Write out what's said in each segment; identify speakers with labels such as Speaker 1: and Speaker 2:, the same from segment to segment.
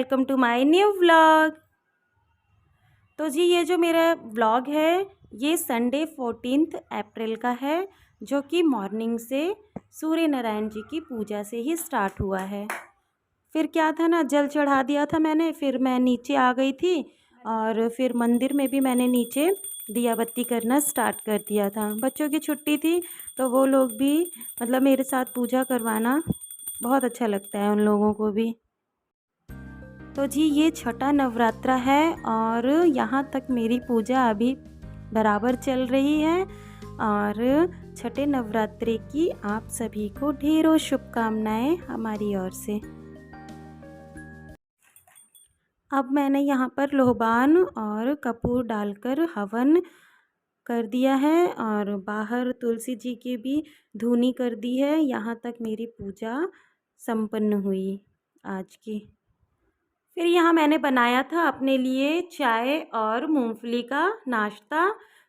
Speaker 1: Welcome to my new vlog. तो जी ये जो मेरा व्लॉग है ये संडे 14 अप्रैल का है, जो कि मॉर्निंग से सूर्य नारायण जी की पूजा से ही स्टार्ट हुआ है। फिर क्या था ना, जल चढ़ा दिया था मैंने, फिर मैं नीचे आ गई थी और फिर मंदिर में भी मैंने नीचे दिया बत्ती करना स्टार्ट कर दिया था। बच्चों की छुट्टी थी तो वो लोग भी मतलब मेरे साथ पूजा करवाना बहुत अच्छा लगता है उन लोगों को भी। तो जी ये छठा नवरात्रा है और यहाँ तक मेरी पूजा अभी बराबर चल रही है। और छठे नवरात्रि की आप सभी को ढेरों शुभकामनाएं हमारी ओर से। अब मैंने यहाँ पर लोहबान और कपूर डालकर हवन कर दिया है और बाहर तुलसी जी की भी धूनी कर दी है। यहाँ तक मेरी पूजा संपन्न हुई आज की। फिर यहाँ मैंने बनाया था अपने लिए चाय और मूंगफली का नाश्ता,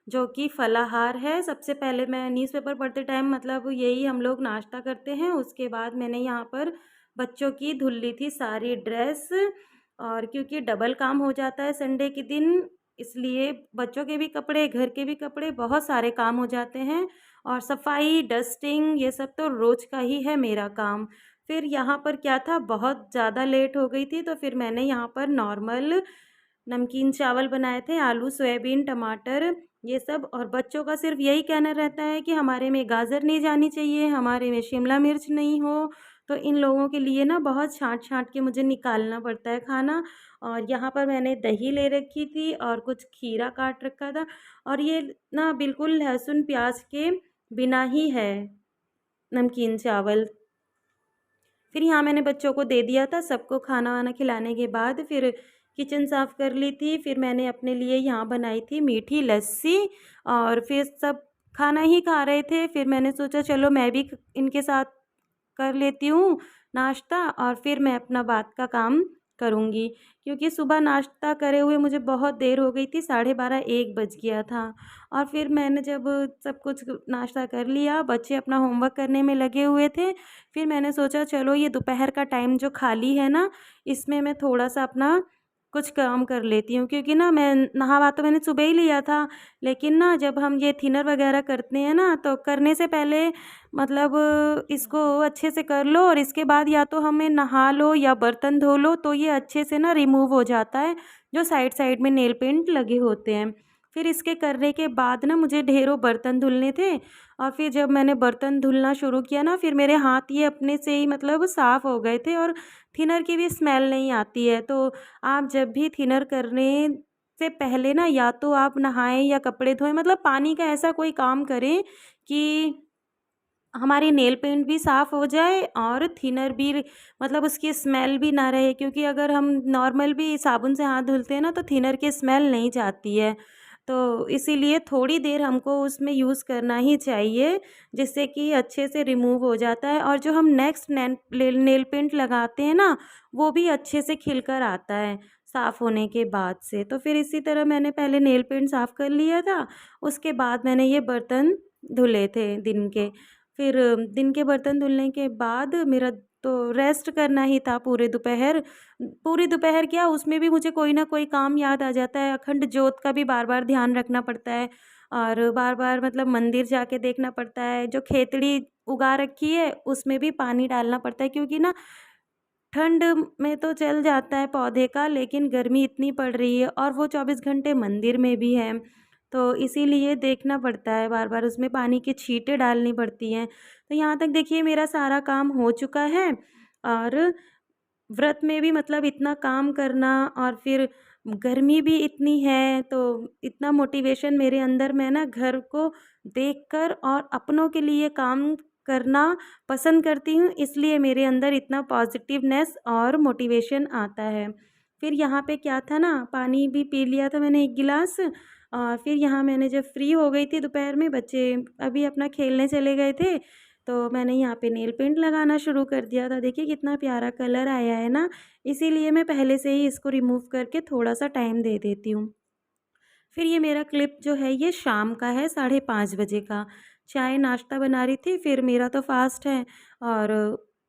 Speaker 1: जो कि फलाहार है। सबसे पहले मैं न्यूज़पेपर पढ़ते टाइम मतलब यही हम लोग नाश्ता करते हैं। उसके बाद मैंने यहाँ पर बच्चों की धुल ली थी सारी ड्रेस, और क्योंकि डबल काम हो जाता है संडे के दिन, इसलिए बच्चों के भी कपड़े घर के भी कपड़े बहुत सारे काम हो जाते हैं। और सफाई डस्टिंग ये सब तो रोज़ का ही है मेरा काम। फिर यहाँ पर क्या था, बहुत ज़्यादा लेट हो गई थी तो फिर मैंने यहाँ पर नॉर्मल नमकीन चावल बनाए थे, आलू सोयाबीन टमाटर ये सब। और बच्चों का सिर्फ यही कहना रहता है कि हमारे में गाजर नहीं जानी चाहिए, हमारे में शिमला मिर्च नहीं हो। तो इन लोगों के लिए ना बहुत छाँट छाँट के मुझे निकालना पड़ता है खाना। और यहाँ पर मैंने दही ले रखी थी और कुछ खीरा काट रखा था, और ये ना बिल्कुल लहसुन प्याज के बिना ही है नमकीन चावल। फिर यहाँ मैंने बच्चों को दे दिया था, सबको खाना वाना खिलाने के बाद फिर किचन साफ़ कर ली थी। फिर मैंने अपने लिए यहाँ बनाई थी मीठी लस्सी, और फिर सब खाना ही खा रहे थे। फिर मैंने सोचा चलो मैं भी इनके साथ कर लेती हूँ नाश्ता, और फिर मैं अपना बात का काम करूँगी। क्योंकि सुबह नाश्ता करे हुए मुझे बहुत देर हो गई थी, 12:30 1 बज गया था। और फिर मैंने जब सब कुछ नाश्ता कर लिया, बच्चे अपना होमवर्क करने में लगे हुए थे, फिर मैंने सोचा चलो ये दोपहर का टाइम जो खाली है ना, इसमें मैं थोड़ा-सा अपना कुछ काम कर लेती हूँ। क्योंकि ना मैं नहा तो मैंने सुबह ही लिया था, लेकिन ना जब हम ये थिनर वगैरह करते हैं ना, तो करने से पहले मतलब इसको अच्छे से कर लो और इसके बाद या तो हमें नहा लो या बर्तन धो लो, तो ये अच्छे से ना रिमूव हो जाता है जो साइड साइड में नेल पेंट लगे होते हैं। फिर इसके करने के बाद ना मुझे ढेरों बर्तन धुलने थे, और फिर जब मैंने बर्तन धुलना शुरू किया ना, फिर मेरे हाथ ये अपने से ही मतलब साफ़ हो गए थे और थिनर की भी स्मेल नहीं आती है। तो आप जब भी थिनर करने से पहले ना या तो आप नहाएं या कपड़े धोएं, मतलब पानी का ऐसा कोई काम करें कि हमारी नेल पेंट भी साफ़ हो जाए और थिनर भी मतलब उसकी स्मेल भी ना रहे। क्योंकि अगर हम नॉर्मल भी साबुन से हाथ धुलते हैं ना, तो थिनर की स्मेल नहीं जाती है। तो इसीलिए थोड़ी देर हमको उसमें यूज़ करना ही चाहिए, जिससे कि अच्छे से रिमूव हो जाता है। और जो हम नेक्स्ट नेल पेंट लगाते हैं ना, वो भी अच्छे से खिल कर आता है साफ़ होने के बाद से। तो फिर इसी तरह मैंने पहले नेल पेंट साफ़ कर लिया था, उसके बाद मैंने ये बर्तन धुले थे दिन के। फिर दिन के बर्तन धुलने के बाद मेरा तो रेस्ट करना ही था पूरे दोपहर। पूरी दोपहर क्या, उसमें भी मुझे कोई ना कोई काम याद आ जाता है। अखंड ज्योत का भी बार-बार ध्यान रखना पड़ता है, और बार-बार मतलब मंदिर जाके देखना पड़ता है। जो खेतड़ी उगा रखी है उसमें भी पानी डालना पड़ता है, क्योंकि ना ठंड में तो चल जाता है पौधे का, लेकिन गर्मी इतनी पड़ रही है और वो 24 घंटे मंदिर में भी है। तो इसीलिए देखना पड़ता है, बार-बार उसमें पानी की छींटें डालनी पड़ती हैं। तो यहाँ तक देखिए मेरा सारा काम हो चुका है। और व्रत में भी मतलब इतना काम करना, और फिर गर्मी भी इतनी है, तो इतना मोटिवेशन मेरे अंदर, मैं ना घर को देखकर और अपनों के लिए काम करना पसंद करती हूँ, इसलिए मेरे अंदर इतना पॉजिटिवनेस और मोटिवेशन आता है। फिर यहाँ पे क्या था ना, पानी भी पी लिया था मैंने 1 गिलास। और फिर यहाँ मैंने जब फ्री हो गई थी दोपहर में, बच्चे अभी अपना खेलने चले गए थे, तो मैंने यहाँ पे नेल पेंट लगाना शुरू कर दिया था। देखिए कितना प्यारा कलर आया है ना, इसीलिए मैं पहले से ही इसको रिमूव करके थोड़ा-सा टाइम दे देती हूँ। फिर ये मेरा क्लिप जो है ये शाम का है, 5:30 बजे का। चाय नाश्ता बना रही थी, फिर मेरा तो फ़ास्ट है और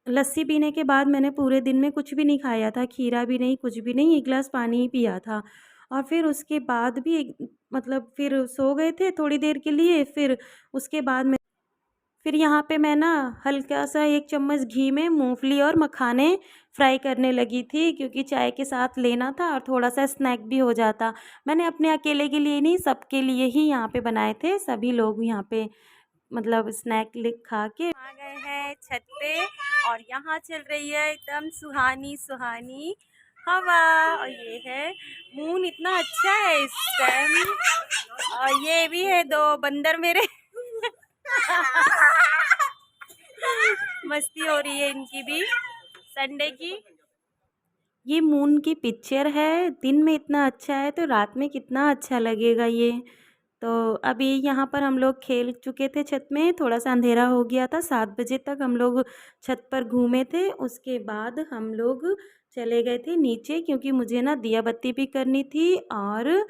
Speaker 1: लस्सी पीने के बाद मैंने पूरे दिन में कुछ भी नहीं खाया था, खीरा भी नहीं, कुछ भी नहीं, 1 ग्लास पानी ही पिया था। और फिर उसके बाद भी मतलब फिर सो गए थे थोड़ी देर के लिए, फिर यहाँ पे मैं ना हल्का-सा 1 चम्मच घी में मूँगफली और मखाने फ्राई करने लगी थी, क्योंकि चाय के साथ लेना था और थोड़ा-सा स्नैक भी हो जाता। मैंने अपने अकेले के लिए नहीं, सबके लिए ही यहाँ पे बनाए थे। सभी लोग यहाँ पे मतलब स्नैक ले खा के आ गए हैं छत पे, और यहाँ चल रही है एकदम सुहानी-सुहानी हवा। और ये है मून, इतना अच्छा है इस टाइम। और ये भी है 2 बंदर मेरे मस्ती हो रही है इनकी भी संडे की। ये मून की पिक्चर है, दिन में इतना अच्छा है तो रात में कितना अच्छा लगेगा ये। तो अभी यहाँ पर हम लोग खेल चुके थे छत में, थोड़ा-सा अंधेरा हो गया था, 7 बजे तक हम लोग छत पर घूमे थे। उसके बाद हम लोग चले गए थे नीचे, क्योंकि मुझे ना दिया बत्ती भी करनी थी और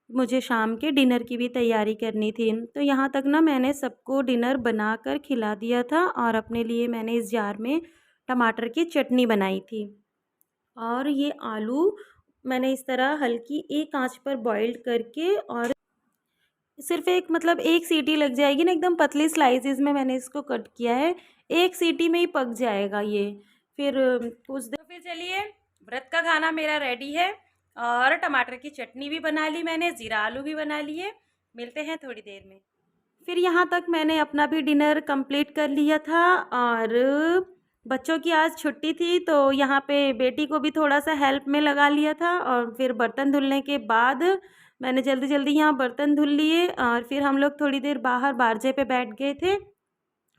Speaker 1: मुझे शाम के डिनर की भी तैयारी करनी थी। तो यहाँ तक ना मैंने सबको डिनर बनाकर खिला दिया था, और अपने लिए मैंने इस जार में टमाटर की चटनी बनाई थी। और ये आलू मैंने इस तरह हल्की एक आंच पर बॉइल्ड करके, और सिर्फ़ एक मतलब 1 सीटी लग जाएगी ना, एकदम पतली स्लाइसेस में मैंने इसको कट किया है। 1 सीटी में ही पक जाएगा ये। फिर कुछ देर, तो फिर चलिए, व्रत का खाना मेरा रेडी है, और टमाटर की चटनी भी बना ली मैंने, ज़ीरा आलू भी बना लिए। मिलते हैं थोड़ी देर में। फिर यहाँ तक मैंने अपना भी डिनर कंप्लीट कर लिया था, और बच्चों की आज छुट्टी थी तो यहाँ पे बेटी को भी थोड़ा-सा हेल्प में लगा लिया था, और फिर बर्तन धुलने के बाद मैंने जल्दी-जल्दी यहाँ बर्तन धुल लिए, और फिर हम लोग थोड़ी देर बाहर बारजे पे बैठ गए थे।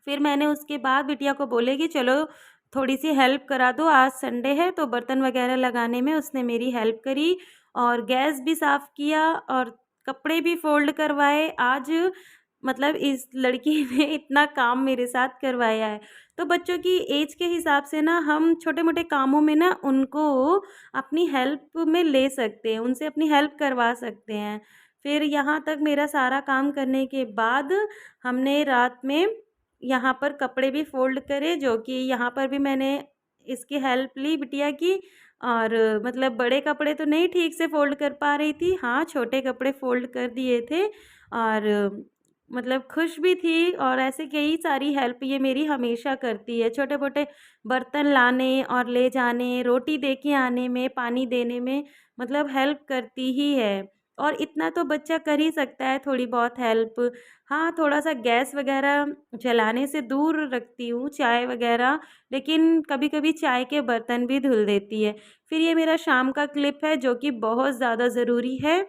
Speaker 1: फिर मैंने उसके बाद बिटिया को बोले कि चलो थोड़ी-सी हेल्प करा दो, आज संडे है, तो बर्तन वगैरह लगाने में उसने मेरी हेल्प करी, और गैस भी साफ़ किया और कपड़े भी फ़ोल्ड करवाए। आज मतलब इस लड़की ने इतना काम मेरे साथ करवाया है। तो बच्चों की एज के हिसाब से ना हम छोटे-मोटे कामों में ना उनको अपनी हेल्प में ले सकते हैं, उनसे अपनी हेल्प करवा सकते हैं। फिर यहाँ तक मेरा सारा काम करने के बाद हमने रात में यहाँ पर कपड़े भी फ़ोल्ड करे, जो कि यहाँ पर भी मैंने इसकी हेल्प ली बिटिया की, और मतलब बड़े कपड़े तो नहीं ठीक से फ़ोल्ड कर पा रही थी, हाँ, छोटे कपड़े फ़ोल्ड कर दिए थे, और मतलब खुश भी थी। और ऐसे कई सारी हेल्प ये मेरी हमेशा करती है, छोटे-मोटे बर्तन लाने और ले जाने, रोटी दे के आने में, पानी देने में, मतलब हेल्प करती ही है। और इतना तो बच्चा कर ही सकता है, थोड़ी बहुत हेल्प। हाँ, थोड़ा-सा गैस वगैरह जलाने से दूर रखती हूँ, चाय वगैरह, लेकिन कभी-कभी चाय के बर्तन भी धुल देती है। फिर ये मेरा शाम का क्लिप है, जो कि बहुत ज़्यादा ज़रूरी है,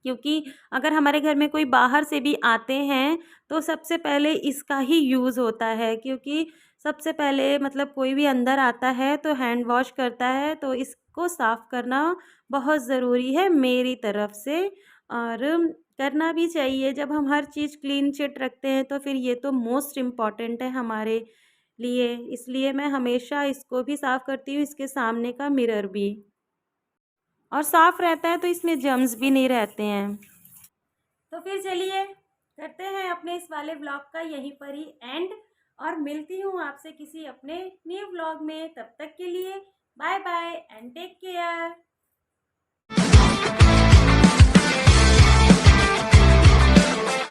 Speaker 1: क्योंकि अगर हमारे घर में कोई बाहर से भी आते हैं, तो सबसे पहले इसका ही यूज़ होता है, क्योंकि सबसे पहले मतलब कोई भी अंदर आता है तो हैंड वॉश करता है, तो इसको साफ़ करना बहुत ज़रूरी है मेरी तरफ से, और करना भी चाहिए। जब हम हर चीज़ क्लीन चिट रखते हैं तो फिर ये तो मोस्ट इम्पॉर्टेंट है हमारे लिए, इसलिए मैं हमेशा इसको भी साफ़ करती हूँ, इसके सामने का मिरर भी। और साफ़ रहता है तो इसमें जर्म्स भी नहीं रहते हैं। तो फिर चलिए, करते हैं अपने इस वाले व्लॉग का यहीं पर ही एंड, और मिलती हूँ आपसे किसी अपने न्यू व्लॉग में। तब तक के लिए bye bye and take care.